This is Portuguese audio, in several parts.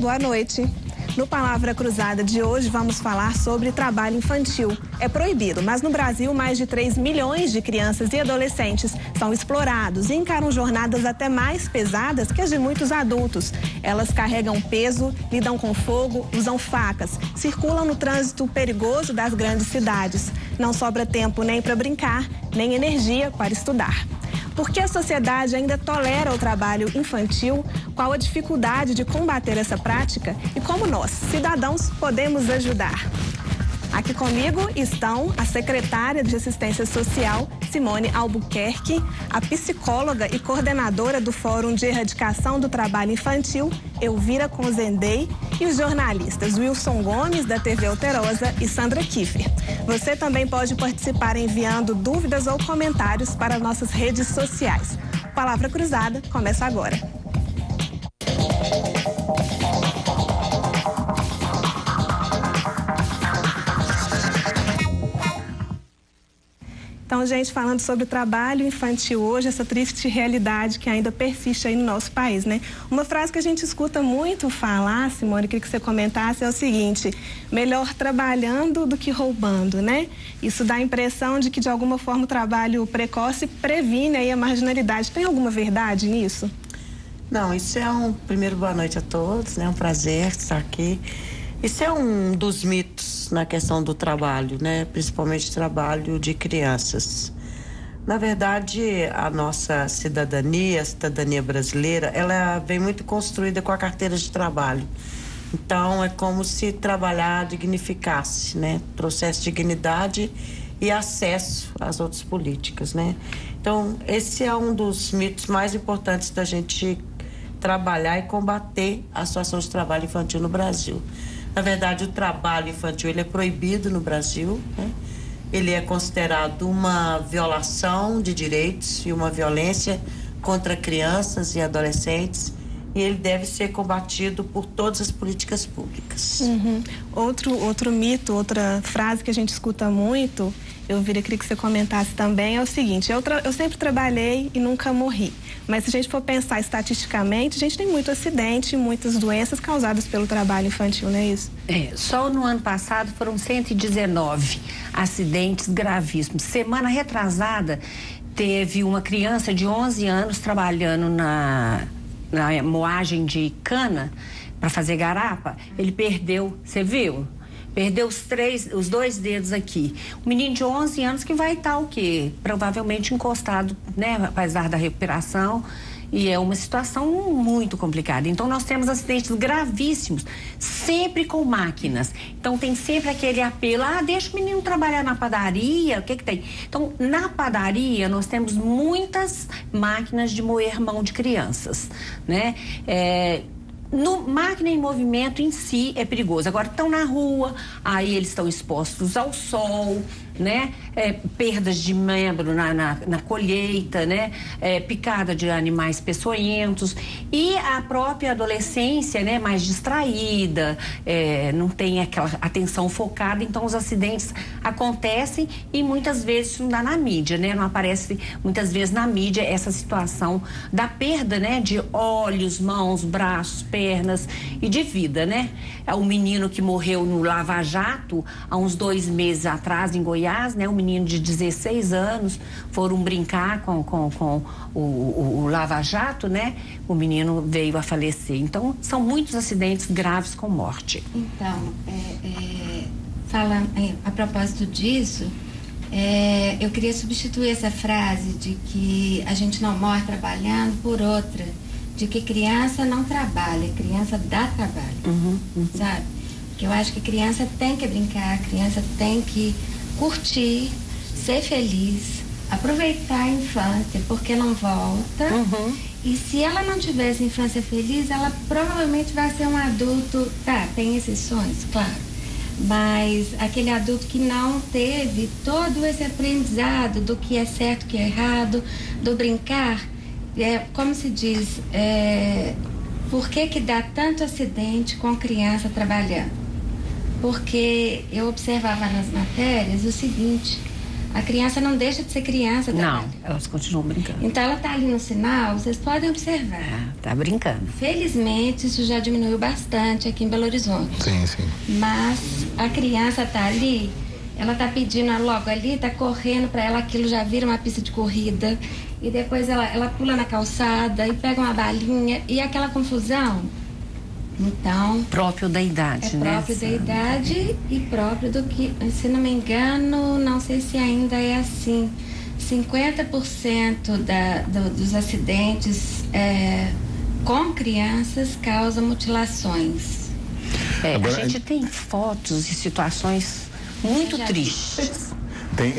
boa noite. No Palavra Cruzada de hoje vamos falar sobre trabalho infantil. É proibido, mas no Brasil mais de 3 milhões de crianças e adolescentes são explorados e encaram jornadas até mais pesadas que as de muitos adultos. Elas carregam peso, lidam com fogo, usam facas, circulam no trânsito perigoso das grandes cidades. Não sobra tempo nem para brincar, nem energia para estudar. Por que a sociedade ainda tolera o trabalho infantil? Qual a dificuldade de combater essa prática? E como nós, cidadãos, podemos ajudar? Aqui comigo estão a secretária de Assistência Social, Simone Albuquerque, a psicóloga e coordenadora do Fórum de Erradicação do Trabalho Infantil, Elvira Conzendei, e os jornalistas Wilson Gomes, da TV Alterosa, e Sandra Kiffer. Você também pode participar enviando dúvidas ou comentários para nossas redes sociais. Palavra Cruzada começa agora. Então, gente, falando sobre o trabalho infantil hoje, essa triste realidade que ainda persiste aí no nosso país, né? Uma frase que a gente escuta muito falar, Simone, queria que você comentasse, é o seguinte: melhor trabalhando do que roubando, né? Isso dá a impressão de que, de alguma forma, o trabalho precoce previne aí a marginalidade. Tem alguma verdade nisso? Não, isso é primeiro, boa noite a todos, né? Um prazer estar aqui. Isso é um dos mitos na questão do trabalho, né? Principalmente trabalho de crianças. Na verdade, a nossa cidadania, a cidadania brasileira, ela vem muito construída com a carteira de trabalho. Então, é como se trabalhar dignificasse, né? Trouxesse dignidade e acesso às outras políticas, né? Então, esse é um dos mitos mais importantes da gente trabalhar e combater a situação de trabalho infantil no Brasil. Na verdade, o trabalho infantil ele é proibido no Brasil, né? Ele é considerado uma violação de direitos e uma violência contra crianças e adolescentes, e ele deve ser combatido por todas as políticas públicas. Outro mito, outra frase que a gente escuta muito, eu queria que você comentasse também, é o seguinte: eu sempre trabalhei e nunca morri. Mas se a gente for pensar estatisticamente, a gente tem muito acidente, muitas doenças causadas pelo trabalho infantil, não é isso? Só no ano passado foram 119 acidentes gravíssimos. Semana retrasada, teve uma criança de 11 anos trabalhando na moagem de cana para fazer garapa. Ele perdeu, você viu? Perdeu os 2 dedos aqui. Um menino de 11 anos que vai estar o quê? Provavelmente encostado, né? Apesar da recuperação. E é uma situação muito complicada. Então, nós temos acidentes gravíssimos, sempre com máquinas. Então, tem sempre aquele apelo: deixa o menino trabalhar na padaria, o que tem? Então, na padaria, nós temos muitas máquinas de moer mão de crianças, né? Máquina em movimento em si é perigoso. Agora, estão na rua, aí eles estão expostos ao sol, né? Perdas de membro na colheita, né? Picada de animais peçonhentos, e a própria adolescência, né? Mais distraída, não tem aquela atenção focada, então os acidentes acontecem e muitas vezes não dá na mídia, né? Não aparece muitas vezes na mídia essa situação da perda, né? De olhos, mãos, braços, pernas e de vida, né? O menino que morreu no Lava Jato há uns 2 meses atrás em Goiás, né? Um menino de 16 anos, foram brincar com o Lava Jato, né? O menino veio a falecer. Então, são muitos acidentes graves com morte. Então, a propósito disso, eu queria substituir essa frase de que a gente não morre trabalhando por outra, de que criança não trabalha, criança dá trabalho, sabe? Porque eu acho que criança tem que brincar, criança tem que curtir, ser feliz, aproveitar a infância, porque não volta. E se ela não tiver essa infância feliz, ela provavelmente vai ser um adulto, tem esses sonhos, claro, mas aquele adulto que não teve todo esse aprendizado do que é certo, que é errado, do brincar. Como se diz, por que dá tanto acidente com criança trabalhando? Porque eu observava nas matérias o seguinte: A criança não deixa de ser criança. Não, elas continuam brincando. Então ela tá ali no sinal, vocês podem observar. Tá brincando. Felizmente isso já diminuiu bastante aqui em Belo Horizonte. Sim, sim. Mas a criança tá ali, ela tá pedindo logo ali, tá correndo para ela, aquilo já vira uma pista de corrida. E depois ela pula na calçada e pega uma balinha e aquela confusão. Então, próprio da idade, né? Próprio da idade e próprio do que, se não me engano, não sei se ainda é assim, 50% dos acidentes com crianças causam mutilações. Agora, a gente tem fotos e situações muito tristes. Tem,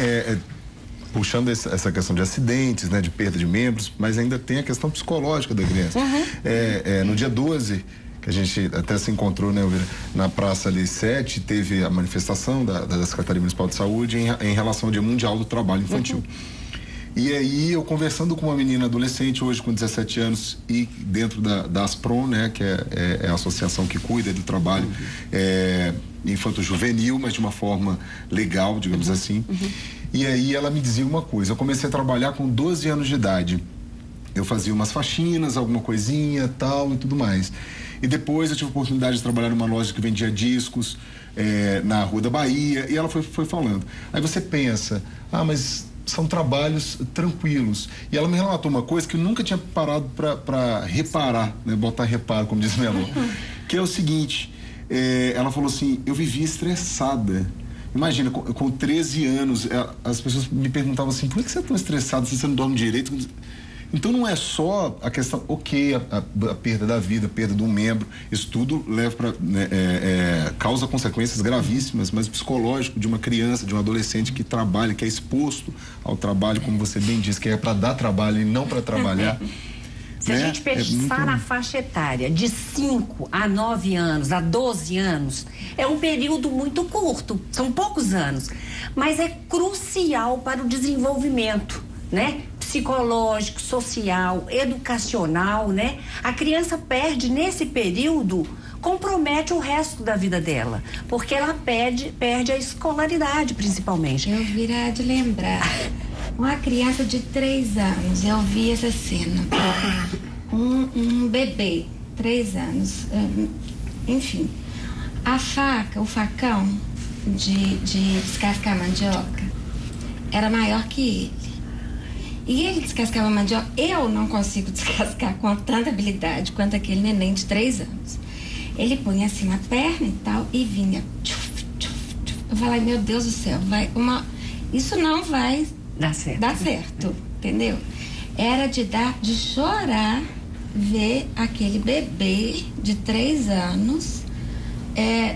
puxando essa questão de acidentes, né, de perda de membros, mas ainda tem a questão psicológica da criança. No dia 12, que a gente até se encontrou, né, na Praça ali 7, teve a manifestação da Secretaria Municipal de Saúde em relação ao Dia Mundial do Trabalho Infantil. E aí, eu conversando com uma menina adolescente, hoje com 17 anos, e dentro da Aspron, né, que é a associação que cuida do trabalho infanto-juvenil, mas de uma forma legal, digamos assim. E aí, ela me dizia uma coisa: eu comecei a trabalhar com 12 anos de idade. Eu fazia umas faxinas, alguma coisinha, tal e tudo mais. E depois eu tive a oportunidade de trabalhar numa loja que vendia discos na Rua da Bahia, e ela foi falando. Aí você pensa, mas são trabalhos tranquilos. E ela me relatou uma coisa que eu nunca tinha parado para reparar, né? Botar reparo, como diz minha avó. Que é o seguinte, ela falou assim: eu vivia estressada. Imagina, com 13 anos, as pessoas me perguntavam assim: por que você é tão estressado se você não dorme direito? Então não é só a questão, a perda da vida, a perda de um membro, isso tudo leva para causa consequências gravíssimas, mas psicológico de uma criança, de um adolescente que trabalha, que é exposto ao trabalho, como você bem disse, que é para dar trabalho e não para trabalhar. Se a gente pensar na faixa etária de 5 a 9 anos, a 12 anos, é um período muito curto, são poucos anos, mas é crucial para o desenvolvimento, né? Psicológico, social, educacional, né? A criança perde nesse período, compromete o resto da vida dela, porque ela perde a escolaridade, principalmente. Eu virá de lembrar, uma criança de 3 anos, eu vi essa cena, um bebê, 3 anos, enfim, a faca, o facão de descascar mandioca era maior que ele. E ele descascava mandioca. Eu não consigo descascar com tanta habilidade quanto aquele neném de 3 anos. Ele punha assim na perna e tal e vinha. Eu falei, meu Deus do céu, isso não vai dar certo, entendeu? Era de chorar ver aquele bebê de 3 anos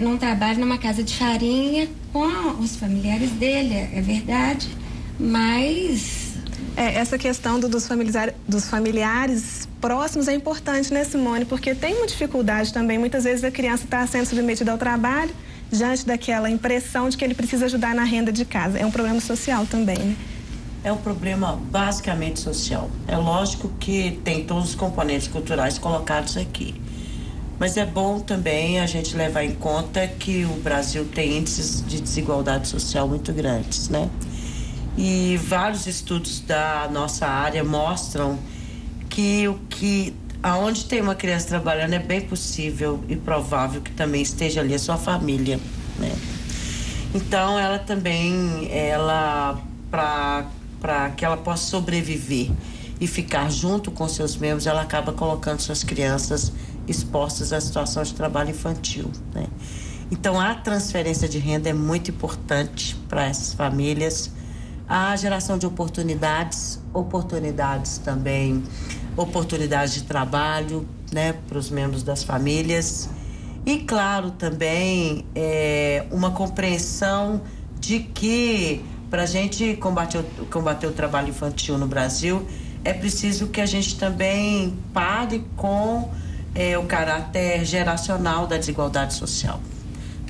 num trabalho numa casa de farinha com os familiares dele, é verdade, mas essa questão dos familiares próximos é importante, né, Simone? Porque tem uma dificuldade também. Muitas vezes a criança está sendo submetida ao trabalho diante daquela impressão de que ele precisa ajudar na renda de casa. É um problema social também, né? É um problema basicamente social. É lógico que tem todos os componentes culturais colocados aqui. Mas é bom também a gente levar em conta que o Brasil tem índices de desigualdade social muito grandes, né? E vários estudos da nossa área mostram que aonde tem uma criança trabalhando é bem possível e provável que também esteja ali a sua família, né? Então ela também, para que ela possa sobreviver e ficar junto com seus membros, ela acaba colocando suas crianças expostas à situação de trabalho infantil, né? Então a transferência de renda é muito importante para essas famílias. A geração de oportunidades também, oportunidades de trabalho, né, para os membros das famílias. E, claro, também uma compreensão de que, para a gente combater o trabalho infantil no Brasil, é preciso que a gente também pare com o caráter geracional da desigualdade social.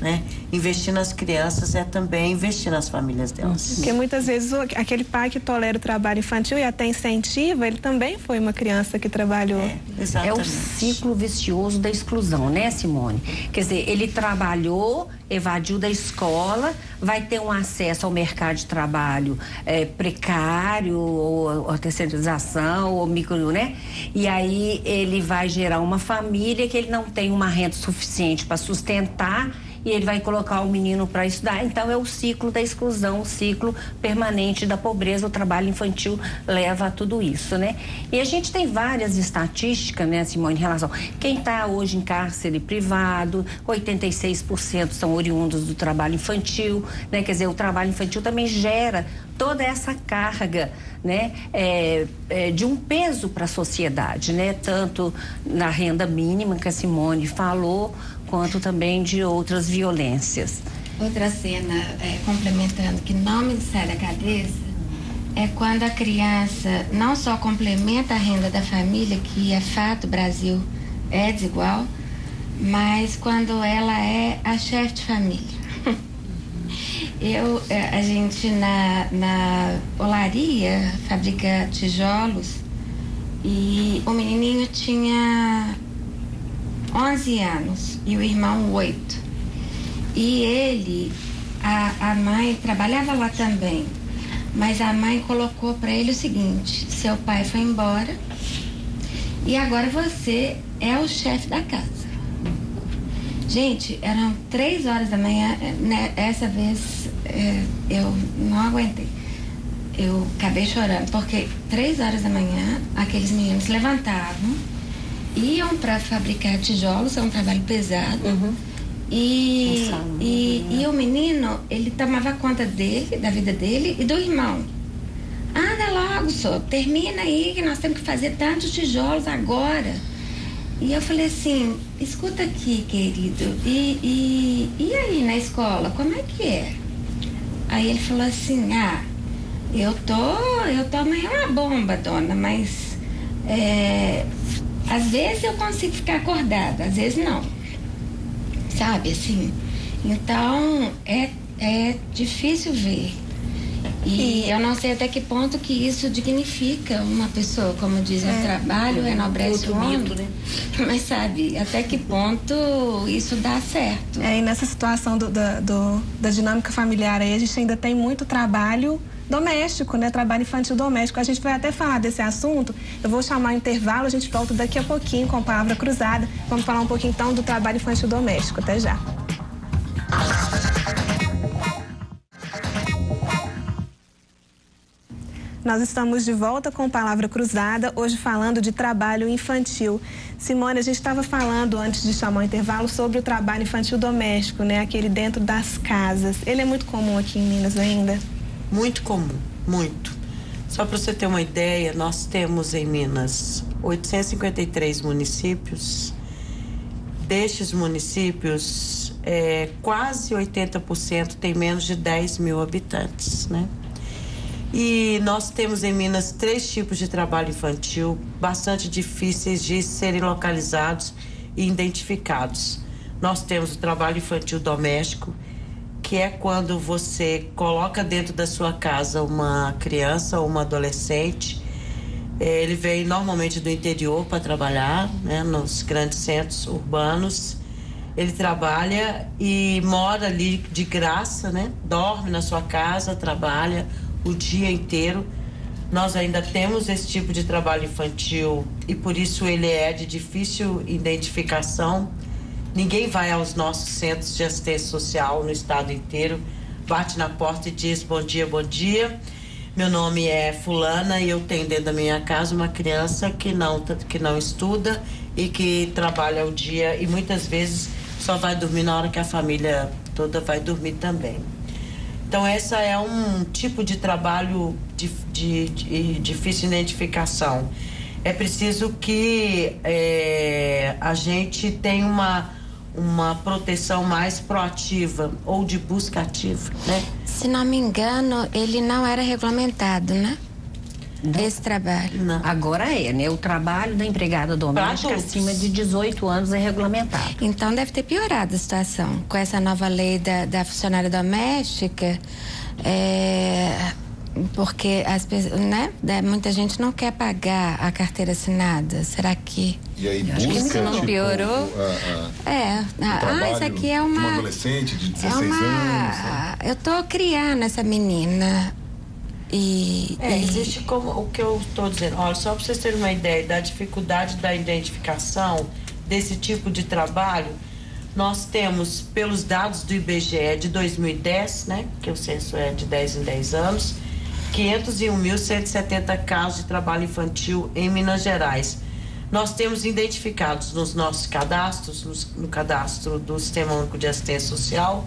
né? Investir nas crianças é também investir nas famílias delas. Porque muitas vezes aquele pai que tolera o trabalho infantil e até incentiva, ele também foi uma criança que trabalhou. Exatamente. É o ciclo vicioso da exclusão, né, Simone? Quer dizer, ele trabalhou, evadiu da escola, vai ter um acesso ao mercado de trabalho precário, ou a terceirização, ou micro, né? E aí ele vai gerar uma família que ele não tem uma renda suficiente para sustentar, e ele vai colocar o menino para estudar. Então é o ciclo da exclusão, o ciclo permanente da pobreza. O trabalho infantil leva a tudo isso, né? E a gente tem várias estatísticas, né, Simone, em relação quem está hoje em cárcere privado, 86% são oriundos do trabalho infantil, né? Quer dizer, o trabalho infantil também gera toda essa carga, né, de um peso para a sociedade, né? Tanto na renda mínima que a Simone falou, quanto também de outras violências. Outra cena, complementando, que não me sai da cabeça, é quando a criança não só complementa a renda da família, que é fato, o Brasil é desigual, mas quando ela é a chefe de família. A gente na olaria fabrica tijolos e o menininho tinha 11 anos e o irmão 8. E ele, a mãe trabalhava lá também, mas a mãe colocou para ele o seguinte: seu pai foi embora e agora você é o chefe da casa. Gente, eram 3 horas da manhã, né? Essa vez eu não aguentei. Eu acabei chorando, porque 3 horas da manhã, aqueles meninos levantavam, iam para fabricar tijolos, é um trabalho pesado. E o menino, ele tomava conta dele, da vida dele e do irmão. Anda logo, só, termina aí que nós temos que fazer tantos tijolos agora. E eu falei assim, escuta aqui, querido, e aí na escola, como é que é? Aí ele falou assim, eu tô meio uma bomba, dona, mas às vezes eu consigo ficar acordada, às vezes não. Sabe, assim? Então, é difícil ver. E eu não sei até que ponto que isso dignifica uma pessoa, como dizem, o trabalho enobrece o homem, né? Mas sabe, até que ponto isso dá certo. E nessa situação da dinâmica familiar aí, a gente ainda tem muito trabalho doméstico, né? Trabalho infantil doméstico. A gente vai até falar desse assunto. Eu vou chamar o intervalo, a gente volta daqui a pouquinho com a Palavra Cruzada. Vamos falar um pouquinho então do trabalho infantil doméstico. Até já. Nós estamos de volta com Palavra Cruzada, hoje falando de trabalho infantil. Simone, a gente estava falando antes de chamar o intervalo sobre o trabalho infantil doméstico, né? Aquele dentro das casas. Ele é muito comum aqui em Minas ainda? Muito comum, muito. Só para você ter uma ideia, nós temos em Minas 853 municípios. Destes municípios, quase 80% tem menos de 10 mil habitantes, né? E nós temos em Minas 3 tipos de trabalho infantil bastante difíceis de serem localizados e identificados. Nós temos o trabalho infantil doméstico, que é quando você coloca dentro da sua casa uma criança ou uma adolescente. Ele vem normalmente do interior para trabalhar, né, nos grandes centros urbanos. Ele trabalha e mora ali de graça, né? Dorme na sua casa, trabalha o dia inteiro. Nós ainda temos esse tipo de trabalho infantil e por isso ele é de difícil identificação. Ninguém vai aos nossos centros de assistência social no estado inteiro, bate na porta e diz bom dia, meu nome é fulana e eu tenho dentro da minha casa uma criança que não estuda e que trabalha o dia e muitas vezes só vai dormir na hora que a família toda vai dormir também. Então essa é um tipo de trabalho de difícil identificação. É preciso que a gente tenha uma proteção mais proativa ou de busca ativa, né? Se não me engano, ele não era regulamentado, né? esse trabalho? Não. Agora né? O trabalho da empregada doméstica acima de 18 anos é regulamentado. Então deve ter piorado a situação com essa nova lei da funcionária doméstica, porque né? Muita gente não quer pagar a carteira assinada. Será que... E aí busca, não piorou? Isso aqui é uma adolescente de 16 anos. Eu tô criando essa menina. Existe como o que eu estou dizendo. Olha, só para vocês terem uma ideia da dificuldade da identificação desse tipo de trabalho, nós temos, pelos dados do IBGE de 2010, né, que o censo é de 10 em 10 anos, 501.170 casos de trabalho infantil em Minas Gerais. Nós temos identificados nos nossos cadastros, no cadastro do Sistema Único de Assistência Social,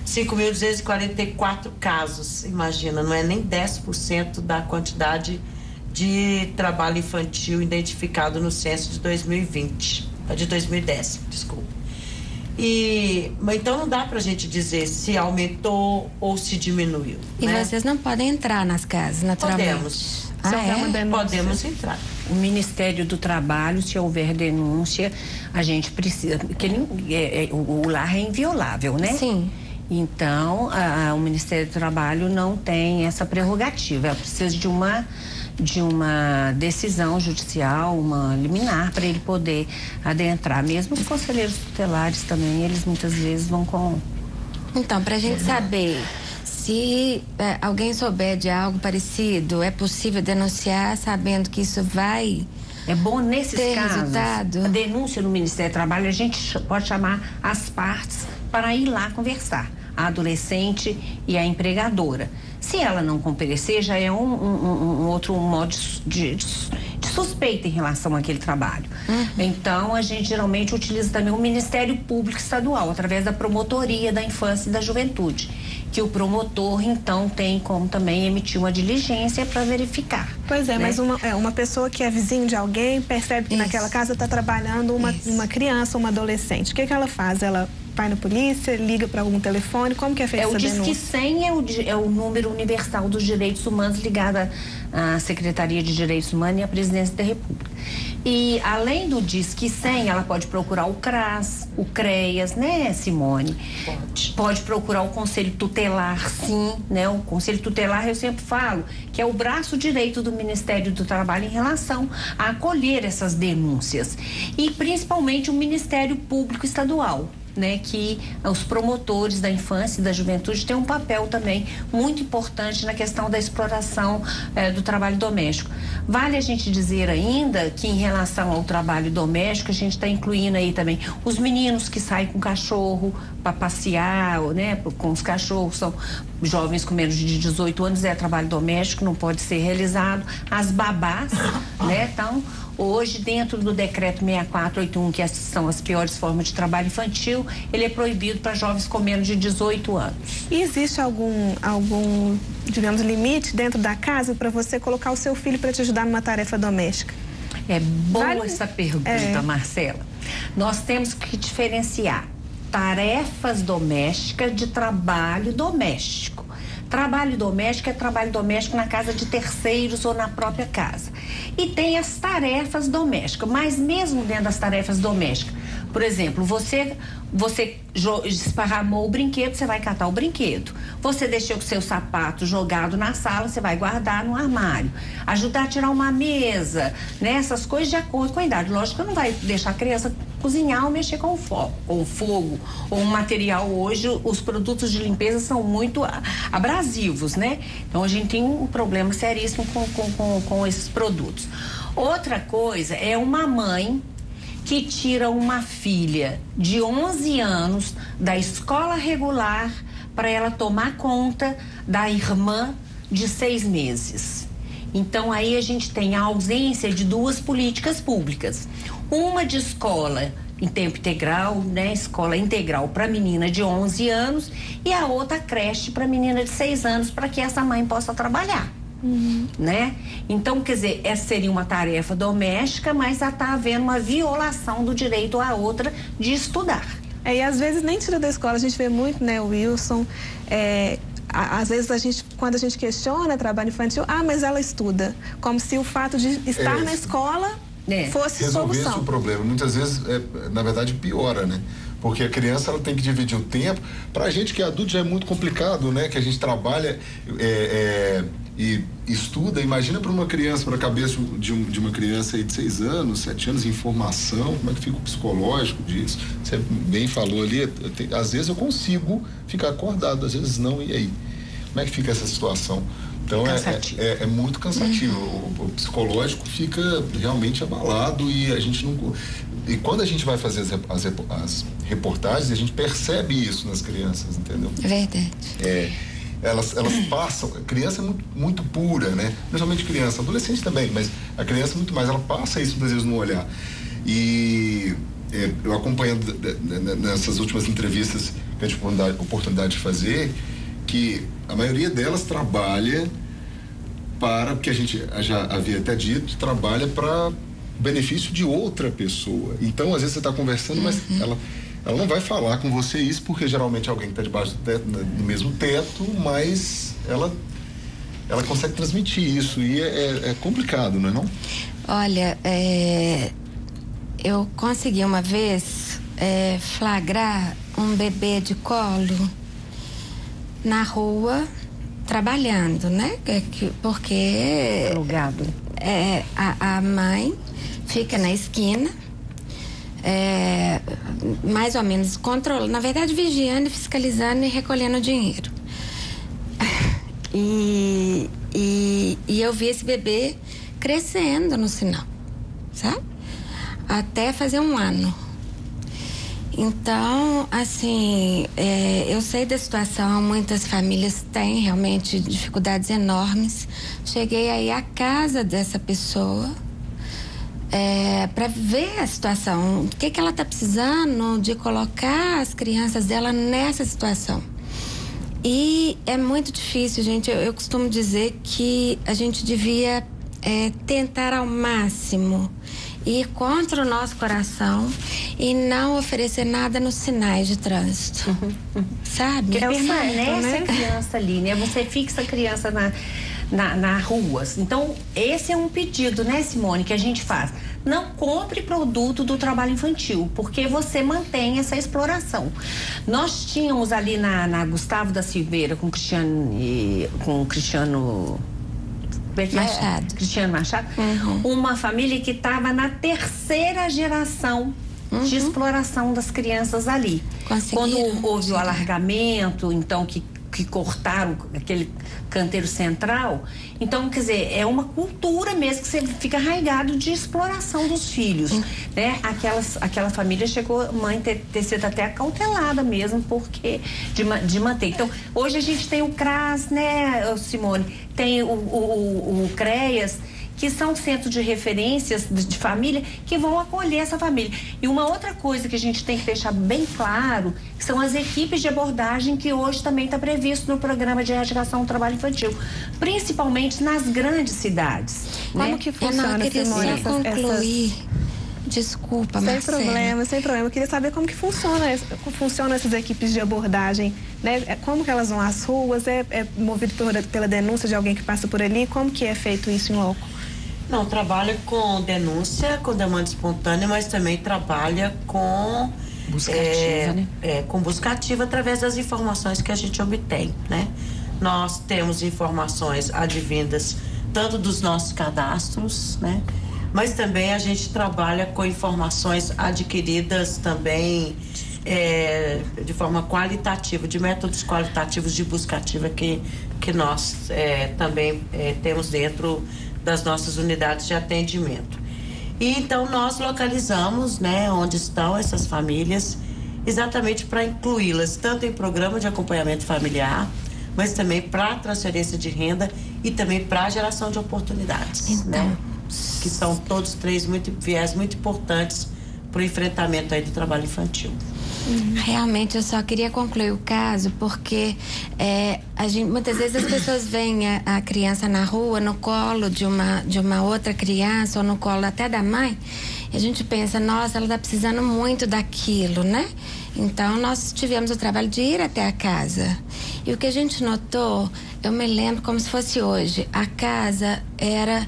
5.244 casos. Imagina, não é nem 10% da quantidade de trabalho infantil identificado no censo de 2020, de 2010, desculpa. Então não dá pra gente dizer se aumentou ou se diminuiu. E né? vocês não podem entrar nas casas, naturalmente? Podemos. Podemos entrar. O Ministério do Trabalho, se houver denúncia, a gente precisa... o lar é inviolável, né? Sim. Então, o Ministério do Trabalho não tem essa prerrogativa. Ela precisa de uma decisão judicial, uma liminar, para ele poder adentrar. Mesmo os conselheiros tutelares também, eles muitas vezes vão com... Então, para a gente saber se alguém souber de algo parecido, é possível denunciar sabendo que isso vai... É bom, nesses casos, resultado. A denúncia no Ministério do Trabalho, a gente pode chamar as partes para ir lá conversar, a adolescente e a empregadora. Se ela não comparecer, já é um outro modo de suspeita em relação àquele trabalho. Então, a gente geralmente utiliza também o Ministério Público Estadual, através da Promotoria da Infância e da Juventude, que o promotor, então, tem como também emitir uma diligência para verificar. Pois é, né? mas uma pessoa que é vizinho de alguém percebe que naquela casa está trabalhando uma criança, uma adolescente. O que ela faz? Ela vai na polícia, liga para algum telefone? Como que é feita essa denúncia? O Disque 100 é o número universal dos direitos humanos ligado à Secretaria de Direitos Humanos e à Presidência da República. E além do Disque 100, ela pode procurar o CRAS, o CREAS, né, Simone? Pode procurar o Conselho Tutelar, sim, né? O Conselho Tutelar, eu sempre falo, que é o braço direito do Ministério do Trabalho em relação a acolher essas denúncias. E principalmente o Ministério Público Estadual, né, que os promotores da infância e da juventude têm um papel também muito importante na questão da exploração do trabalho doméstico. Vale a gente dizer ainda que em relação ao trabalho doméstico, a gente está incluindo aí também os meninos que saem com cachorro para passear, né, com os cachorros, são jovens com menos de 18 anos, é trabalho doméstico, não pode ser realizado. As babás, né, então... Hoje, dentro do decreto 6481, que são as piores formas de trabalho infantil, ele é proibido para jovens com menos de 18 anos. E existe algum, digamos, limite dentro da casa para você colocar o seu filho para te ajudar numa tarefa doméstica? É boa essa pergunta, Marcela. Nós temos que diferenciar tarefas domésticas de trabalho doméstico. Trabalho doméstico é trabalho doméstico na casa de terceiros ou na própria casa. E tem as tarefas domésticas, mas mesmo dentro das tarefas domésticas, por exemplo, você esparramou o brinquedo, você vai catar o brinquedo. Você deixou o seu sapato jogado na sala, você vai guardar no armário. Ajudar a tirar uma mesa, né? Essas coisas de acordo com a idade. Lógico que não vai deixar a criança cozinhar ou mexer com o fogo ou um material. Hoje os produtos de limpeza são muito abrasivos, né? Então a gente tem um problema seríssimo com esses produtos. Outra coisa é uma mãe que tira uma filha de 11 anos da escola regular para ela tomar conta da irmã de 6 meses. Então aí a gente tem a ausência de duas políticas públicas. Uma de escola em tempo integral, né? Escola integral para menina de 11 anos e a outra creche para menina de 6 anos para que essa mãe possa trabalhar. Né? Então, quer dizer, essa seria uma tarefa doméstica, mas já está havendo uma violação do direito à outra de estudar. E às vezes nem tira da escola, a gente vê muito, né, Wilson, às vezes quando a gente questiona trabalho infantil, mas ela estuda, como se o fato de estar na escola fosse resolvesse solução. o problema. Muitas vezes, na verdade, piora, né? Porque a criança ela tem que dividir o tempo. Pra gente que é adulto já é muito complicado, né? Que a gente trabalha e estuda. Imagina para uma criança, para a cabeça de uma criança aí de 6 anos, 7 anos, em formação, como é que fica o psicológico disso? Você bem falou ali, às vezes eu consigo ficar acordado, às vezes não, e aí? Como é que fica essa situação? Então é muito cansativo. O psicológico fica realmente abalado e a gente não. E quando a gente vai fazer as reportagens, a gente percebe isso nas crianças, entendeu? É verdade. Elas passam. A criança é muito, muito pura, né? Não somente criança, adolescente também, mas a criança muito mais. Ela passa isso muitas vezes no olhar. E eu acompanhando nessas últimas entrevistas que eu tive oportunidade de fazer, que a maioria delas trabalha para, porque a gente já havia até dito, trabalha para benefício de outra pessoa. Então, às vezes você está conversando, mas ela não vai falar com você isso, porque geralmente alguém está debaixo do mesmo teto, mas ela consegue transmitir isso e é complicado, não é não? Olha, eu consegui uma vez flagrar um bebê de colo na rua trabalhando, né? Porque Alugado. A mãe fica na esquina, mais ou menos controlando, na verdade vigiando, fiscalizando e recolhendo dinheiro. E eu vi esse bebê crescendo no sinal, sabe? Até fazer 1 ano. Então, assim, eu sei da situação, muitas famílias têm realmente dificuldades enormes. Cheguei aí à casa dessa pessoa para ver a situação, o que ela está precisando de colocar as crianças dela nessa situação. E é muito difícil, gente. Eu costumo dizer que a gente devia tentar ao máximo ir contra o nosso coração e não oferecer nada nos sinais de trânsito. Sabe? Permanece a criança ali, né? Você fixa a criança na rua. Então, esse é um pedido, né, Simone, que a gente faz. Não compre produto do trabalho infantil, porque você mantém essa exploração. Nós tínhamos ali na Gustavo da Silveira com Cristiano Machado. Cristiano Machado, uma família que estava na 3ª geração de exploração das crianças ali. Quando houve o alargamento, então que cortaram aquele canteiro central, então, quer dizer, é uma cultura mesmo que você fica arraigado de exploração dos filhos, né? Aquela família chegou, a mãe ter sido até acautelada mesmo, porque de manter. Então, hoje a gente tem o CRAS, né, Simone? Tem o CREAS, que são centros de referências de família que vão acolher essa família. E uma outra coisa que a gente tem que deixar bem claro são as equipes de abordagem que hoje também está previsto no programa de erradicação do trabalho infantil, principalmente nas grandes cidades. Como que funciona, Simone? Desculpa, sem Marcela. Sem problema. Eu queria saber como que funcionam essas equipes de abordagem, né? Como que elas vão às ruas? É movido pela denúncia de alguém que passa por ali? Como que é feito isso em loco? Não, trabalha com denúncia, com demanda espontânea, mas também trabalha com busca ativa, né? Com busca ativa através das informações que a gente obtém, né? Nós temos informações advindas tanto dos nossos cadastros, né? Mas também a gente trabalha com informações adquiridas também de forma qualitativa, de métodos qualitativos de busca ativa que nós também temos dentro das nossas unidades de atendimento. E então nós localizamos, né, onde estão essas famílias, exatamente para incluí-las tanto em programa de acompanhamento familiar, mas também para transferência de renda e também para geração de oportunidades, então, né? Que são todos 3 viés muito importantes para o enfrentamento aí do trabalho infantil. Realmente, eu só queria concluir o caso porque muitas vezes as pessoas veem a criança na rua, no colo de uma outra criança ou no colo até da mãe, e a gente pensa, nossa, ela está precisando muito daquilo, né? Então, nós tivemos o trabalho de ir até a casa E o que a gente notou, eu me lembro como se fosse hoje, a casa era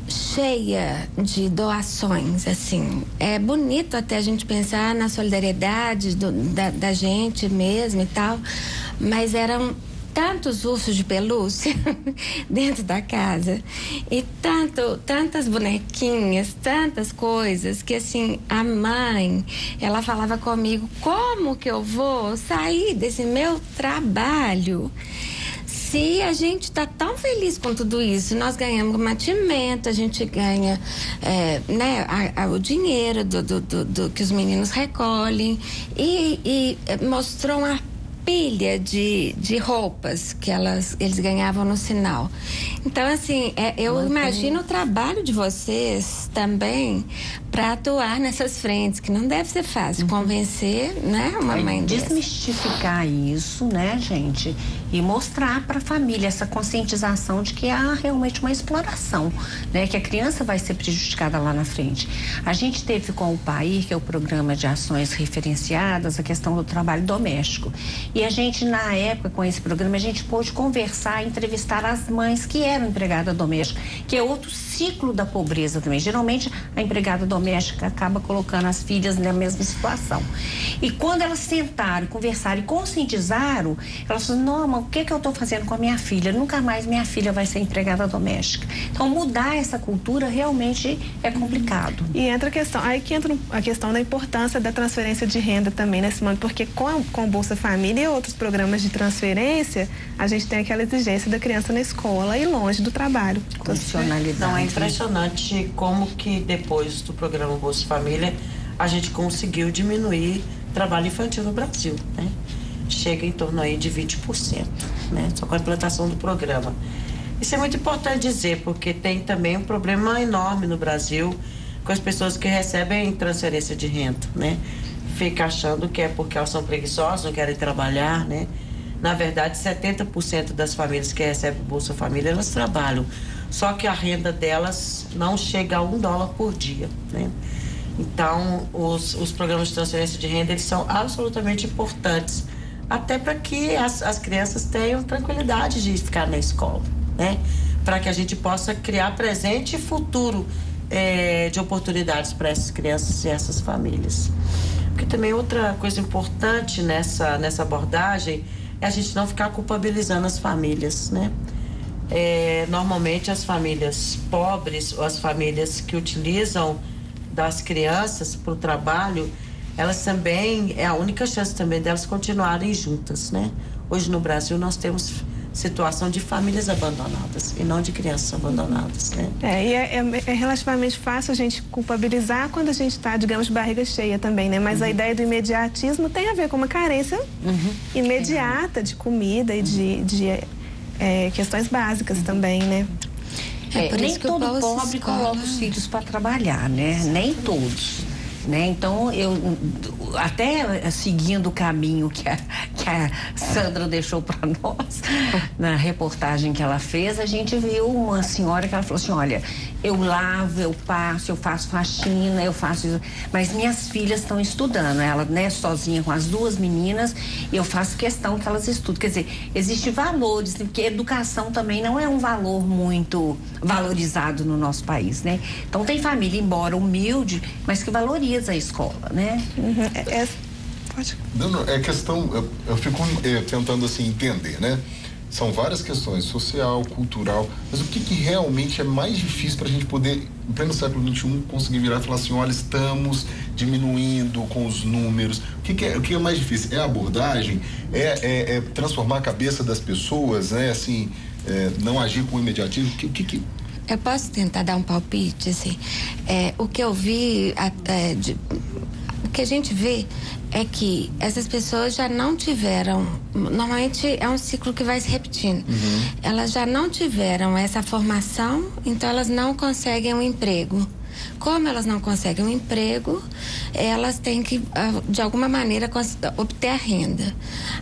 cheia de doações, assim. É bonito até a gente pensar na solidariedade da gente mesmo e tal, mas eram tantos ursos de pelúcia dentro da casa e tantas bonequinhas, tantas coisas que, assim, a mãe, ela falava comigo, como que eu vou sair desse meu trabalho se a gente está tão feliz com tudo isso? Nós ganhamos mantimento, a gente ganha o dinheiro do que os meninos recolhem e mostrou uma pilha de roupas que eles ganhavam no sinal. Então, assim, eu imagino o trabalho de vocês também para atuar nessas frentes, que não deve ser fácil convencer, né, uma mãe dessa. Desmistificar isso, né, gente, e mostrar para a família essa conscientização de que há realmente uma exploração, né, que a criança vai ser prejudicada lá na frente. A gente teve com o PAIR, que é o Programa de Ações Referenciadas, a questão do trabalho doméstico. E a gente, na época, com esse programa, a gente pôde conversar, entrevistar as mães que eram empregadas domésticas, que é outro ciclo da pobreza também. Geralmente, a empregada doméstica acaba colocando as filhas na mesma situação. E quando elas sentaram, conversaram e conscientizaram, elas falaram, não, mas o que eu estou fazendo com a minha filha? Nunca mais minha filha vai ser empregada doméstica. Então, mudar essa cultura realmente é complicado. E entra a questão, aí que entra a questão da importância da transferência de renda também, né, Simone? Porque com Bolsa Família e outros programas de transferência, a gente tem aquela exigência da criança na escola e longe do trabalho. Condicionalidade. Então, é impressionante como que depois do programa Bolsa Família, a gente conseguiu diminuir o trabalho infantil no Brasil, né? Chega em torno aí de 20%, né? Só com a implantação do programa. Isso é muito importante dizer, porque tem também um problema enorme no Brasil com as pessoas que recebem transferência de renda, né? Fica achando que é porque elas são preguiçosas, não querem trabalhar, né? Na verdade, 70% das famílias que recebem Bolsa Família, elas trabalham. Só que a renda delas não chega a $1 por dia, né? Então, os programas de transferência de renda, eles são absolutamente importantes, até para que as crianças tenham tranquilidade de ficar na escola, né? Para que a gente possa criar presente e futuro de oportunidades para essas crianças e essas famílias. Porque também outra coisa importante nessa abordagem é a gente não ficar culpabilizando as famílias, né? Normalmente as famílias pobres ou as famílias que utilizam das crianças para o trabalho, elas também, é a única chance também delas continuarem juntas, né? Hoje no Brasil nós temos situação de famílias abandonadas e não de crianças abandonadas, né? É relativamente fácil a gente culpabilizar quando a gente está, digamos, de barriga cheia também, né? Mas a ideia do imediatismo tem a ver com uma carência imediata de comida e de questões básicas também, né? Nem todo pobre coloca os filhos para trabalhar, né? Nem todos. Né? Então, eu até seguindo o caminho que a Sandra deixou para nós, na reportagem que ela fez, a gente viu uma senhora que ela falou assim, olha, eu lavo, eu passo, eu faço faxina, eu faço isso, mas minhas filhas estão estudando, ela, né, sozinha com as duas meninas, eu faço questão que elas estudem. Quer dizer, existem valores, porque educação também não é um valor muito valorizado no nosso país, né? Então, tem família, embora humilde, mas que valoriza a escola, né? Pode. Não, é questão, eu fico tentando assim entender, né? São várias questões, social, cultural, mas o que realmente é mais difícil para a gente poder, em pleno século XXI, conseguir virar e falar assim, olha, estamos diminuindo com os números. O que é mais difícil? É a abordagem? É transformar a cabeça das pessoas, né? Assim, não agir com imediatismo? Eu posso tentar dar um palpite, assim. O que eu vi, o que a gente vê é que essas pessoas já não tiveram, normalmente é um ciclo que vai se repetindo. Elas já não tiveram essa formação, então elas não conseguem um emprego. Como elas não conseguem um emprego, elas têm que, de alguma maneira, obter a renda.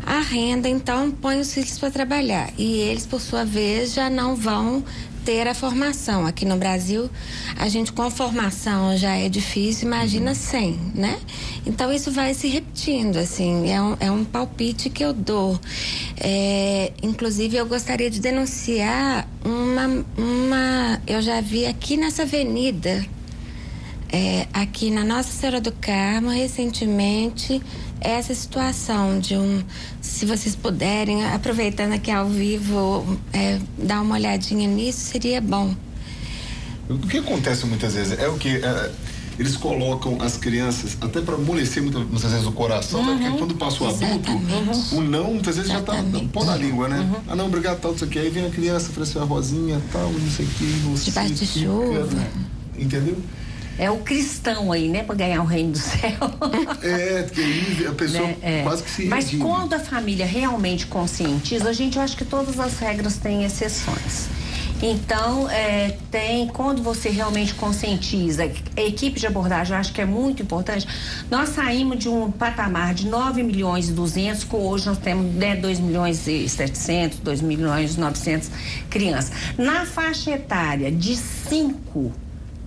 A renda, então, põe os filhos para trabalhar. E eles, por sua vez, já não vão ter a formação. Aqui no Brasil, a gente com a formação já é difícil, imagina sem, né? Então, isso vai se repetindo, assim, é um palpite que eu dou. Inclusive, eu gostaria de denunciar eu já vi aqui nessa avenida, aqui na Nossa Senhora do Carmo, recentemente, essa situação se vocês puderem, aproveitando aqui ao vivo, dar uma olhadinha nisso, seria bom. O que acontece muitas vezes é o que eles colocam as crianças até para amolecer muitas vezes o coração, né? Porque quando passa o adulto, o não muitas vezes já tá pôr na língua, né? Ah, não, obrigado, tal, isso aqui. Aí vem a criança, oferece a rosinha, tal, não sei o que, você debaixo de chuva. Entendeu? É o cristão aí, né? Para ganhar o reino do céu. Porque aí a pessoa quase que se redime. Mas quando a família realmente conscientiza, eu acho que todas as regras têm exceções. Então, quando você realmente conscientiza, a equipe de abordagem, eu acho que é muito importante. Nós saímos de um patamar de 9 milhões e 200, que hoje nós temos 2 milhões e 700, 2 milhões e 900 crianças. Na faixa etária de 5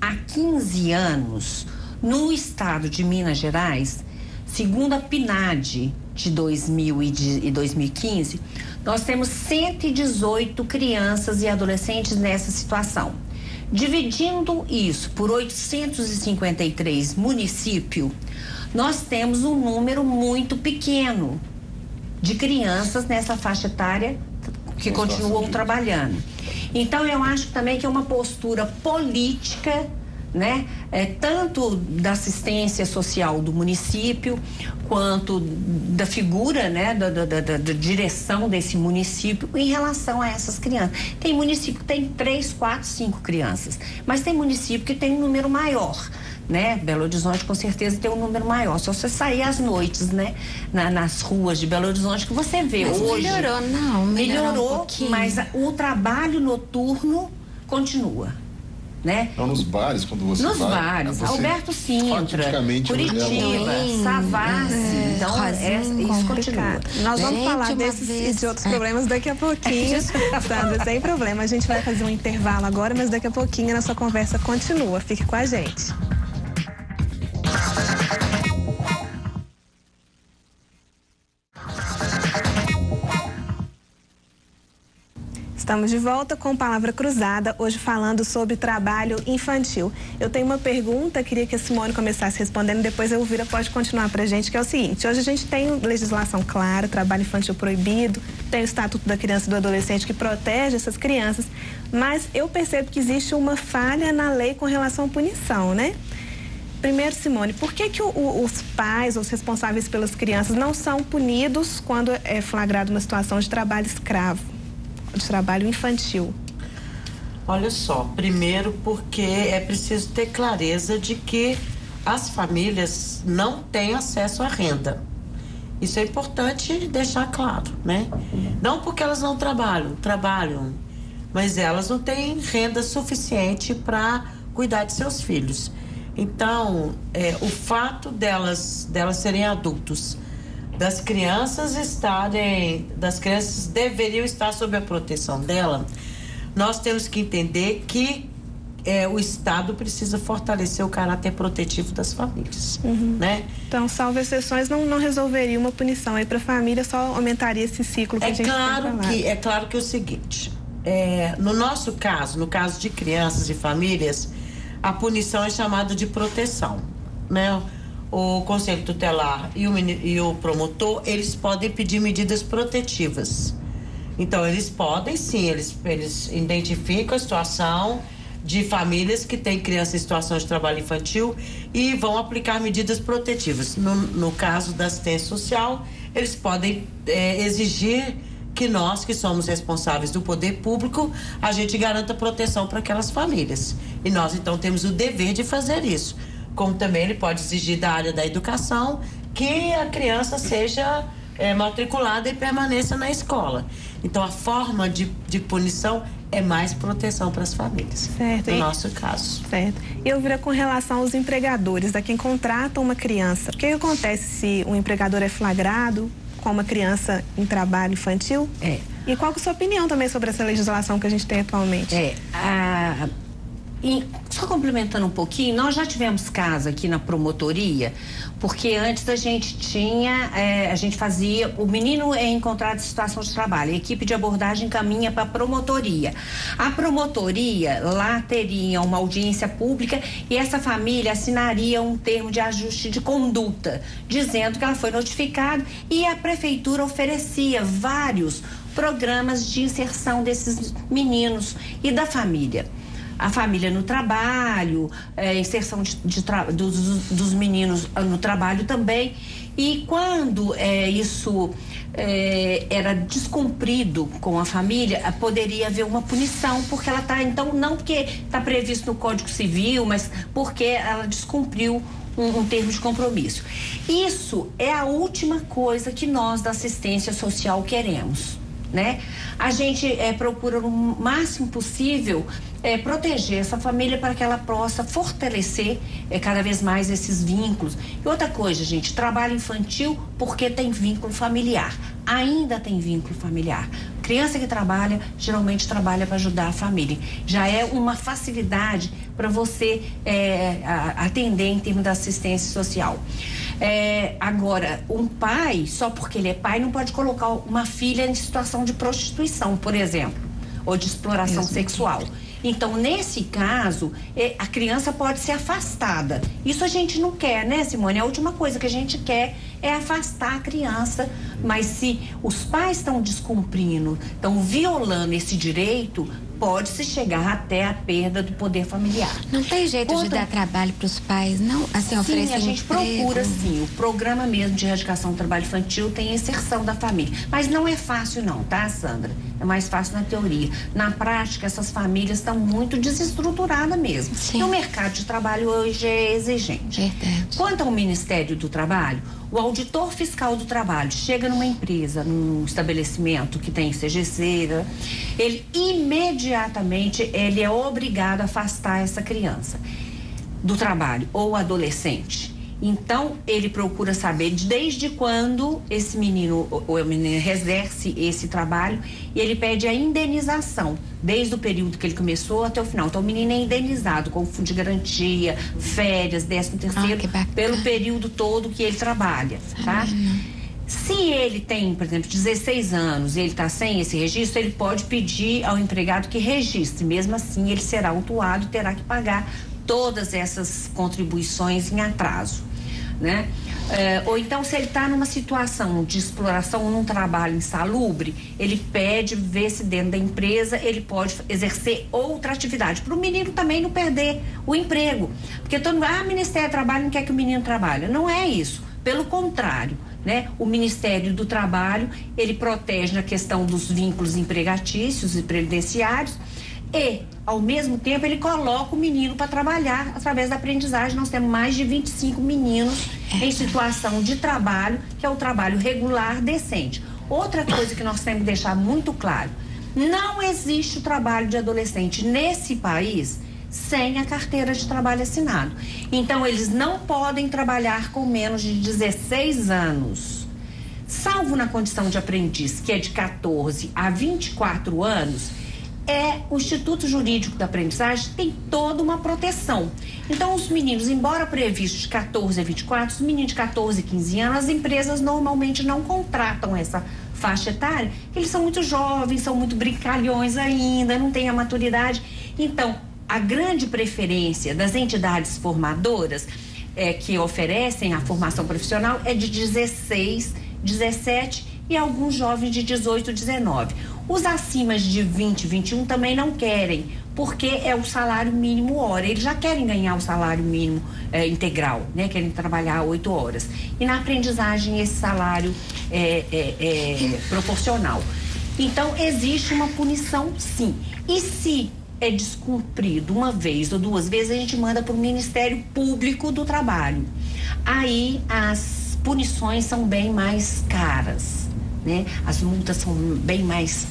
a 15 anos, no estado de Minas Gerais, segundo a PNAD de 2000 e 2015, nós temos 118 crianças e adolescentes nessa situação. Dividindo isso por 853 municípios, nós temos um número muito pequeno de crianças nessa faixa etária que continuam trabalhando. Então, eu acho também que é uma postura política, né? Tanto da assistência social do município, quanto da figura, né? Da direção desse município em relação a essas crianças. Tem município que tem 3, 4, 5 crianças, mas tem município que tem um número maior, né? Belo Horizonte com certeza tem um número maior. Se você sair às noites, né? Nas ruas de Belo Horizonte, que você vê mas hoje. Melhorou, um mas o trabalho noturno continua. Né? Não, nos bares, quando você nos vai... bares, Alberto Sintra, Curitiba, Savassi, então isso continua. Nós vamos falar desses e de outros problemas daqui a pouquinho, Sandra, sem problema. A gente vai fazer um intervalo agora, mas daqui a pouquinho a nossa conversa continua. Fique com a gente. Estamos de volta com Palavra Cruzada, hoje falando sobre trabalho infantil. Eu tenho uma pergunta, queria que a Simone começasse respondendo, depois a Elvira pode continuar pra gente, que é o seguinte: hoje a gente tem legislação clara, trabalho infantil proibido, tem o Estatuto da Criança e do Adolescente que protege essas crianças, mas eu percebo que existe uma falha na lei com relação à punição, né? Primeiro, Simone, por que os pais, os responsáveis pelas crianças, não são punidos quando é flagrada uma situação de trabalho escravo? De trabalho infantil? Olha só, primeiro porque é preciso ter clareza de que as famílias não têm acesso à renda. Isso é importante deixar claro, né? Não porque elas não trabalham, mas elas não têm renda suficiente para cuidar de seus filhos. Então, o fato delas serem adultos, das crianças deveriam estar sob a proteção dela, nós temos que entender que o Estado precisa fortalecer o caráter protetivo das famílias, né? Então, salvo exceções, não resolveria uma punição aí para a família, só aumentaria esse ciclo que a gente É claro que é o seguinte, no nosso caso, no caso de crianças e famílias, a punição é chamada de proteção, né? O Conselho Tutelar e o promotor, eles podem pedir medidas protetivas. Então, eles podem sim, eles identificam a situação de famílias que têm criança em situação de trabalho infantil e vão aplicar medidas protetivas. No caso da assistência social, eles podem exigir que nós, que somos responsáveis do poder público, a gente garanta proteção para aquelas famílias. E nós, então, temos o dever de fazer isso. Como também ele pode exigir da área da educação que a criança seja matriculada e permaneça na escola. Então, a forma de punição é mais proteção para as famílias, certo, no nosso caso. Certo. E eu vira com relação aos empregadores, da quem contrata uma criança. O que acontece se um empregador é flagrado com uma criança em trabalho infantil? E qual que é a sua opinião também sobre essa legislação que a gente tem atualmente? E só complementando um pouquinho, nós já tivemos caso aqui na promotoria, porque antes a gente tinha, a gente fazia, o menino é encontrado em situação de trabalho, a equipe de abordagem caminha para a promotoria. A promotoria lá teria uma audiência pública e essa família assinaria um termo de ajuste de conduta, dizendo que ela foi notificada, e a prefeitura oferecia vários programas de inserção desses meninos e da família. A família no trabalho, inserção dos meninos no trabalho também. E quando isso era descumprido com a família, poderia haver uma punição, porque ela está, então, não porque está previsto no Código Civil, mas porque ela descumpriu um termo de compromisso. Isso é a última coisa que nós da assistência social queremos, né? A gente procura o máximo possível proteger essa família para que ela possa fortalecer cada vez mais esses vínculos. E outra coisa, gente, trabalho infantil porque tem vínculo familiar. Ainda tem vínculo familiar. Criança que trabalha, geralmente trabalha para ajudar a família. Já é uma facilidade para você atender em termos da assistência social. Agora, um pai, só porque ele é pai, não pode colocar uma filha em situação de prostituição, por exemplo, ou de exploração sexual. Então, nesse caso, a criança pode ser afastada. Isso a gente não quer, né, Simone? A última coisa que a gente quer é afastar a criança. Mas se os pais estão descumprindo, estão violando esse direito, pode-se chegar até a perda do poder familiar. Não tem jeito de dar trabalho para os pais, não? Assim, oferecer sim, a gente procura, sim. O programa mesmo de erradicação do trabalho infantil tem a inserção da família. Mas não é fácil não, tá, Sandra? É mais fácil na teoria. Na prática, essas famílias estão muito desestruturadas mesmo. Sim. E o mercado de trabalho hoje é exigente. Verdade. Quanto ao Ministério do Trabalho, o auditor fiscal do trabalho chega numa empresa, num estabelecimento que tem CGC, ele imediatamente ele é obrigado a afastar essa criança do trabalho ou adolescente. Então, ele procura saber desde quando esse menino ou a menina exerce esse trabalho e ele pede a indenização, desde o período que ele começou até o final. Então, o menino é indenizado com fundo de garantia, férias, 13º, pelo período todo que ele trabalha, tá? Se ele tem, por exemplo, 16 anos e ele está sem esse registro, ele pode pedir ao empregado que registre. Mesmo assim, ele será autuado e terá que pagar todas essas contribuições em atraso, né? Ou então, se ele está numa situação de exploração, num trabalho insalubre, ele pede ver se dentro da empresa ele pode exercer outra atividade, para o menino também não perder o emprego. Porque todo mundo, Ministério do Trabalho não quer que o menino trabalhe. Não é isso, pelo contrário, né? O Ministério do Trabalho, ele protege na questão dos vínculos empregatícios e previdenciários e, ao mesmo tempo, ele coloca o menino para trabalhar através da aprendizagem. Nós temos mais de 25 meninos em situação de trabalho, que é o trabalho regular, decente. Outra coisa que nós temos que deixar muito claro, não existe o trabalho de adolescente nesse país sem a carteira de trabalho assinado. Então, eles não podem trabalhar com menos de 16 anos. Salvo na condição de aprendiz, que é de 14 a 24 anos, o Instituto Jurídico da Aprendizagem tem toda uma proteção. Então, os meninos, embora previsto de 14 a 24, os meninos de 14 a 15 anos, as empresas normalmente não contratam essa faixa etária, eles são muito jovens, são muito brincalhões ainda, não têm a maturidade. Então, a grande preferência das entidades formadoras que oferecem a formação profissional é de 16, 17 e alguns jovens de 18, 19. Os acima de 20, 21 também não querem, porque é o salário mínimo hora. Eles já querem ganhar o salário mínimo integral, né? Querem trabalhar 8 horas. E na aprendizagem esse salário é proporcional. Então, existe uma punição, sim. E se é descumprido uma vez ou duas vezes, a gente manda para o Ministério Público do Trabalho. Aí as punições são bem mais caras, né? As multas são bem mais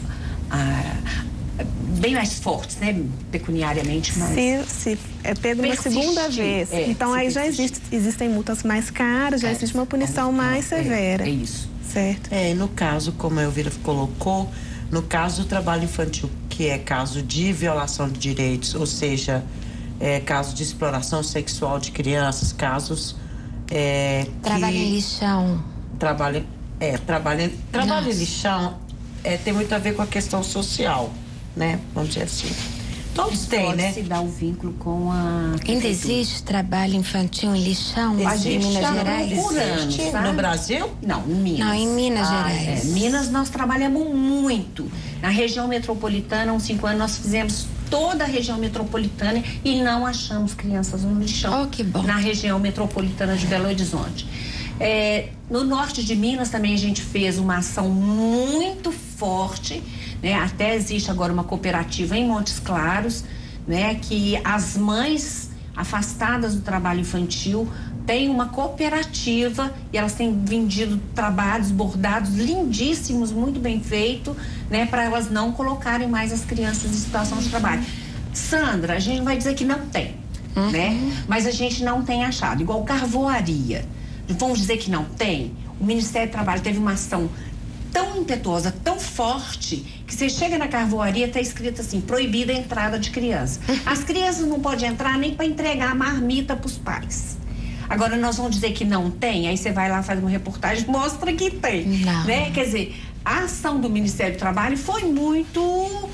fortes, né? Pecuniariamente mais. Se é pego uma segunda vez, então aí já existem multas mais caras, já existe uma punição mais severa. É isso. Certo. No caso, como a Elvira colocou, No caso do trabalho infantil, que é caso de violação de direitos, ou seja, caso de exploração sexual de crianças, casos Trabalho em lixão. Trabalho em lixão tem muito a ver com a questão social, né? Vamos dizer assim. Todos têm, né? Pode se dar o vínculo com a... Ainda existe trabalho infantil em lixão em Minas Gerais? Existe no Brasil? Não, em Minas. Não, em Minas Gerais. Minas nós trabalhamos muito. Na região metropolitana, há uns 5 anos, nós fizemos toda a região metropolitana e não achamos crianças no lixão. Oh, que bom. Na região metropolitana de Belo Horizonte. No norte de Minas também a gente fez uma ação muito forte, né? Até existe agora uma cooperativa em Montes Claros, né? Que as mães afastadas do trabalho infantil têm uma cooperativa e elas têm vendido trabalhos, bordados lindíssimos, muito bem feito, né? Para elas não colocarem mais as crianças em situação de trabalho. Sandra, a gente vai dizer que não tem, né? Mas a gente não tem achado, igual carvoaria. Vamos dizer que não tem. O Ministério do Trabalho teve uma ação tão impetuosa, tão forte, que você chega na carvoaria, está escrito assim, proibida a entrada de criança. As crianças não podem entrar nem para entregar a marmita para os pais. Agora nós vamos dizer que não tem, aí você vai lá, faz uma reportagem, mostra que tem, né? Quer dizer, a ação do Ministério do Trabalho foi muito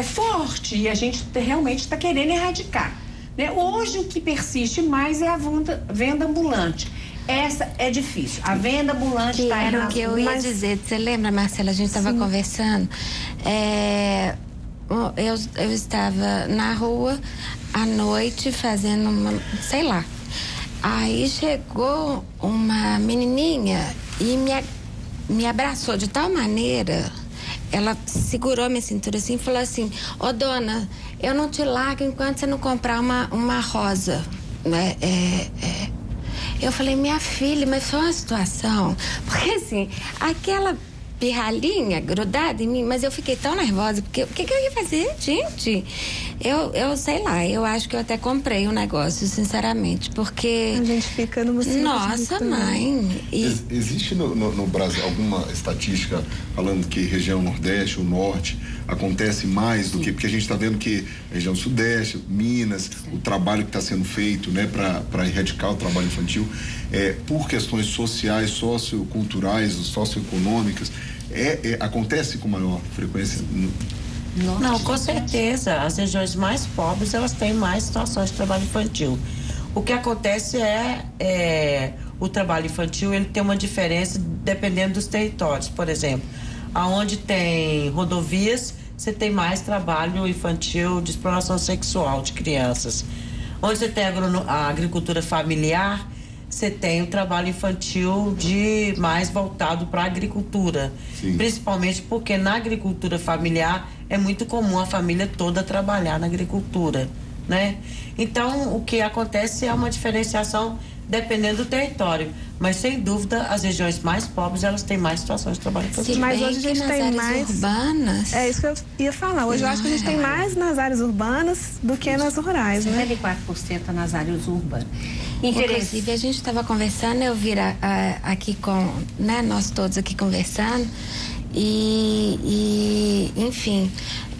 forte e a gente realmente está querendo erradicar, né? Hoje o que persiste mais é a venda ambulante. Essa é difícil. A venda ambulante está aí. Era o que eu ia dizer. Você lembra, Marcela? A gente estava conversando. Eu estava na rua à noite fazendo sei lá. Aí chegou uma menininha e me abraçou de tal maneira. Ela segurou minha cintura assim e falou assim: ô dona, eu não te largo enquanto você não comprar uma rosa. Eu falei, minha filha, mas foi uma situação, porque assim, aquela pirralhinha grudada em mim, mas eu fiquei tão nervosa, porque o que eu ia fazer, gente? Eu sei lá, eu acho que eu até comprei um negócio, sinceramente, porque... A gente fica no... Nossa, mãe... Existe no Brasil alguma estatística falando que região Nordeste ou Norte acontece mais do que... Porque a gente está vendo que a região Sudeste, Minas, o trabalho que está sendo feito, né, para erradicar o trabalho infantil, por questões sociais, socioculturais, socioeconômicas, acontece com maior frequência? Não, com certeza. As regiões mais pobres, elas têm mais situações de trabalho infantil. O que acontece o trabalho infantil, ele tem uma diferença dependendo dos territórios. Por exemplo, aonde tem rodovias, você tem mais trabalho infantil de exploração sexual de crianças. Onde você tem a agricultura familiar, você tem o trabalho infantil mais voltado para a agricultura. Sim. Principalmente porque na agricultura familiar é muito comum a família toda trabalhar na agricultura, né? Então, o que acontece é uma diferenciação dependendo do território. Mas, sem dúvida, as regiões mais pobres, elas têm mais situações de trabalho infantil. Sim, mas hoje a gente tem mais... urbanas... É isso que eu ia falar. Hoje eu acho que a gente tem mais nas áreas urbanas do que nas rurais, né? 54% nas áreas urbanas. Inclusive, a gente estava conversando, eu vi aqui com... né, nós todos aqui conversando... E enfim,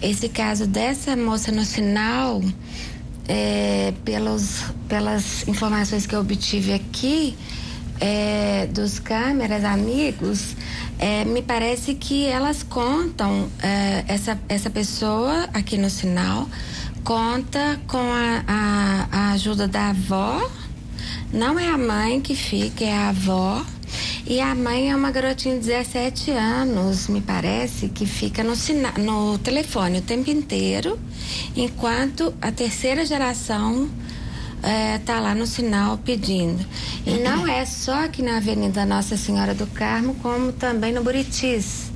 esse caso dessa moça no sinal, pelas informações que eu obtive aqui, dos câmeras amigos, me parece que elas contam, essa pessoa aqui no sinal conta com a ajuda da avó. Não é a mãe que fica, é a avó. E a mãe é uma garotinha de 17 anos, me parece, que fica no telefone o tempo inteiro, enquanto a terceira geração tá lá no sinal pedindo. E não é só aqui na Avenida Nossa Senhora do Carmo, como também no Buritis.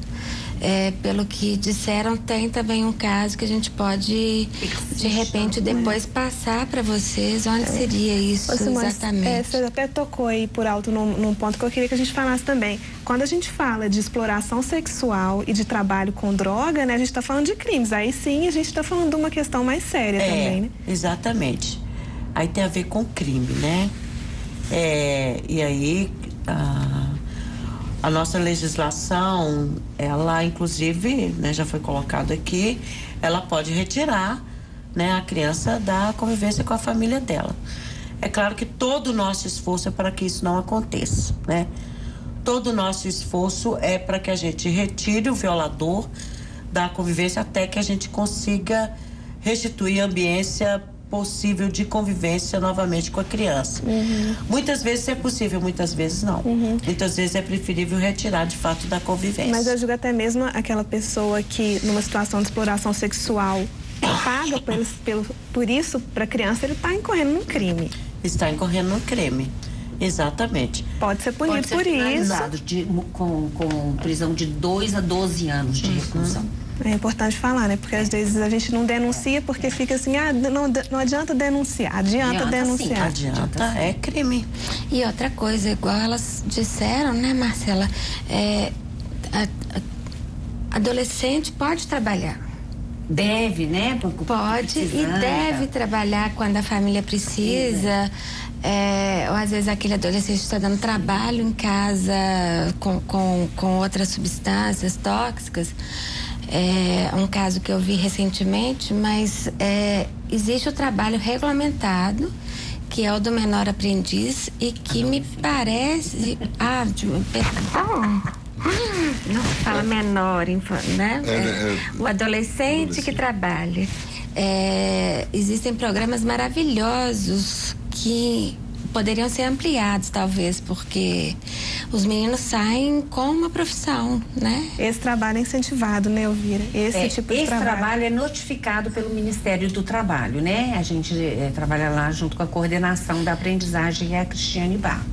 Pelo que disseram, tem também um caso que a gente pode, de repente, depois passar para vocês onde seria isso exatamente. Você até tocou aí por alto num ponto que eu queria que a gente falasse também. Quando a gente fala de exploração sexual e de trabalho com droga, né, a gente está falando de crimes. Aí sim a gente está falando de uma questão mais séria também, né? Exatamente. Aí tem a ver com crime, né? E aí... A nossa legislação, ela inclusive, né, já foi colocado aqui, ela pode retirar, né, a criança da convivência com a família dela. É claro que todo o nosso esforço é para que isso não aconteça, né? Todo o nosso esforço é para que a gente retire o violador da convivência até que a gente consiga restituir a ambiência possível de convivência novamente com a criança. Muitas vezes é possível, muitas vezes não. Muitas vezes é preferível retirar de fato da convivência. Mas eu julgo até mesmo aquela pessoa que, numa situação de exploração sexual, paga por isso para a criança, ele está incorrendo num crime. Está incorrendo num crime. Exatamente. Pode ser punido por isso. Com prisão de 2 a 12 anos de reclusão. É importante falar, né? Porque às vezes a gente não denuncia porque fica assim, não adianta denunciar. Adianta denunciar. Sim, adianta, é crime. E outra coisa, igual elas disseram, né, Marcela? Adolescente pode trabalhar. Deve, né? Pode e deve trabalhar quando a família precisa. Ou às vezes aquele adolescente está dando trabalho em casa com outras substâncias tóxicas. É um caso que eu vi recentemente, mas existe o trabalho regulamentado, que é o do menor aprendiz, e que me parece... perdão. Não se fala menor, né? O adolescente que trabalha. Existem programas maravilhosos que poderiam ser ampliados, talvez, porque os meninos saem com uma profissão, né? Esse trabalho é incentivado, né, Elvira? Esse trabalho é notificado pelo Ministério do Trabalho, né? A gente trabalha lá junto com a coordenação da aprendizagem, e a Cristiane Barro.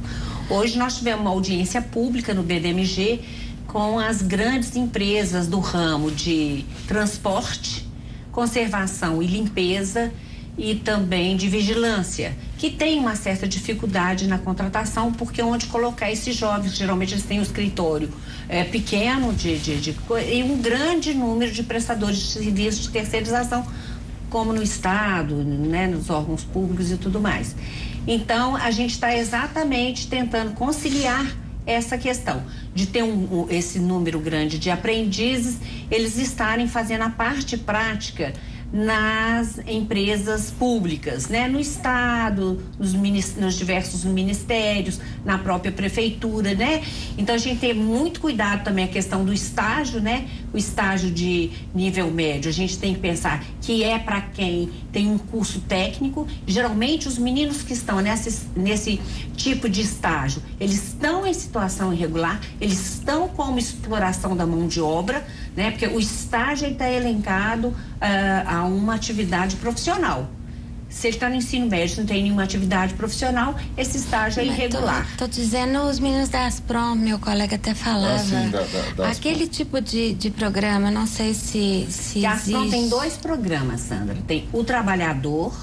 Hoje nós tivemos uma audiência pública no BDMG com as grandes empresas do ramo de transporte, conservação e limpeza, e também de vigilância, que tem uma certa dificuldade na contratação, porque onde colocar esses jovens, geralmente eles têm um escritório pequeno e um grande número de prestadores de serviços de terceirização, como no Estado, né, nos órgãos públicos e tudo mais. Então, a gente está exatamente tentando conciliar essa questão de ter esse número grande de aprendizes, eles estarem fazendo a parte prática nas empresas públicas, né? No Estado, nos diversos ministérios, na própria prefeitura, né? Então a gente tem muito cuidado também a questão do estágio, né? O estágio de nível médio, a gente tem que pensar que é para quem tem um curso técnico. Geralmente os meninos que estão nesse tipo de estágio, eles estão em situação irregular, eles estão como exploração da mão de obra, né? Porque o estágio está elencado a uma atividade profissional. Se ele está no ensino médio, não tem nenhuma atividade profissional, esse estágio é irregular. Tô dizendo os meninos da Asprom, meu colega até falava. Aquele tipo de programa, não sei se a Asprom tem 2 programas, Sandra. Tem o trabalhador,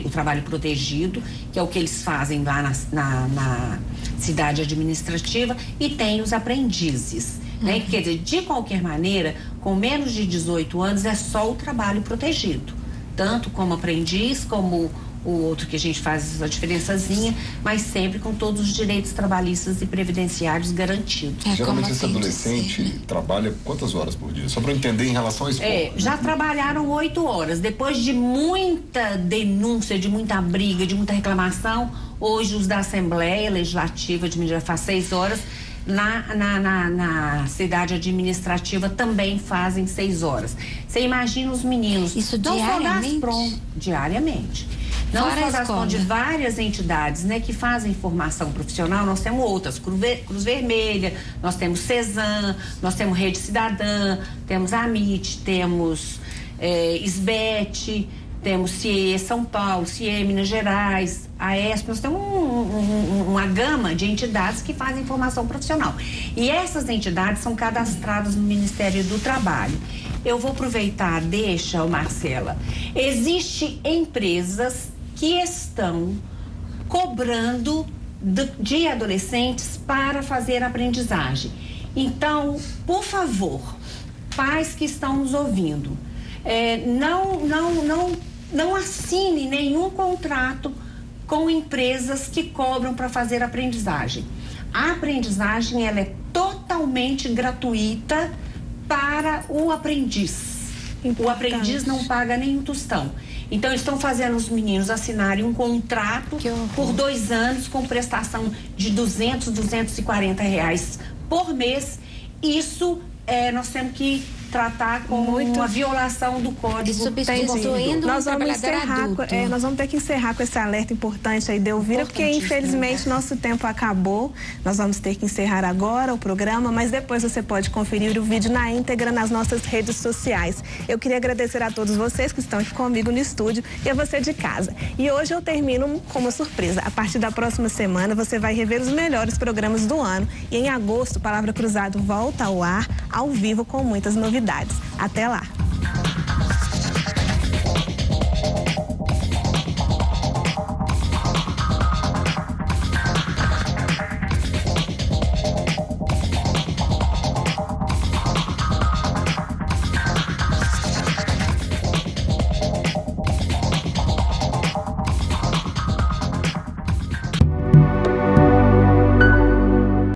o trabalho protegido, que é o que eles fazem lá na cidade administrativa, e tem os aprendizes. Né? Quer dizer, de qualquer maneira, com menos de 18 anos é só o trabalho protegido, tanto como aprendiz, como o outro que a gente faz essa diferençazinha, mas sempre com todos os direitos trabalhistas e previdenciários garantidos. Geralmente esse adolescente trabalha quantas horas por dia? Só para eu entender em relação à escola. Já trabalharam 8 horas. Depois de muita denúncia, de muita briga, de muita reclamação, hoje os da Assembleia Legislativa de Minas faz 6 horas. Na cidade administrativa também fazem 6 horas. Você imagina os meninos. Isso diariamente? Diariamente. Não só da Asprom, de várias entidades, né, que fazem formação profissional. Nós temos outras, Cruz Vermelha, nós temos CESAM, nós temos Rede Cidadã, temos AMIT, temos SBET, temos CIE São Paulo, CIE Minas Gerais, AESP, nós temos uma gama de entidades que fazem formação profissional. E essas entidades são cadastradas no Ministério do Trabalho. Eu vou aproveitar, Marcela. Existem empresas que estão cobrando de adolescentes para fazer aprendizagem. Então, por favor, pais que estão nos ouvindo, não assine nenhum contrato com empresas que cobram para fazer aprendizagem. A aprendizagem, ela é totalmente totalmente gratuita para o aprendiz. O aprendiz não paga nem um tostão. Então, estão fazendo os meninos assinarem um contrato por 2 anos com prestação de R$200, R$240 por mês. Isso nós temos que tratar como uma violação do código. Substituindo nós vamos ter que encerrar com esse alerta importante aí, Delvira, porque infelizmente nosso tempo acabou. Nós vamos ter que encerrar agora o programa, mas depois você pode conferir o vídeo na íntegra nas nossas redes sociais. Eu queria agradecer a todos vocês que estão aqui comigo no estúdio e a você de casa. E hoje eu termino com uma surpresa. A partir da próxima semana você vai rever os melhores programas do ano e em agosto Palavra Cruzada volta ao ar, ao vivo, com muitas novidades. Até lá!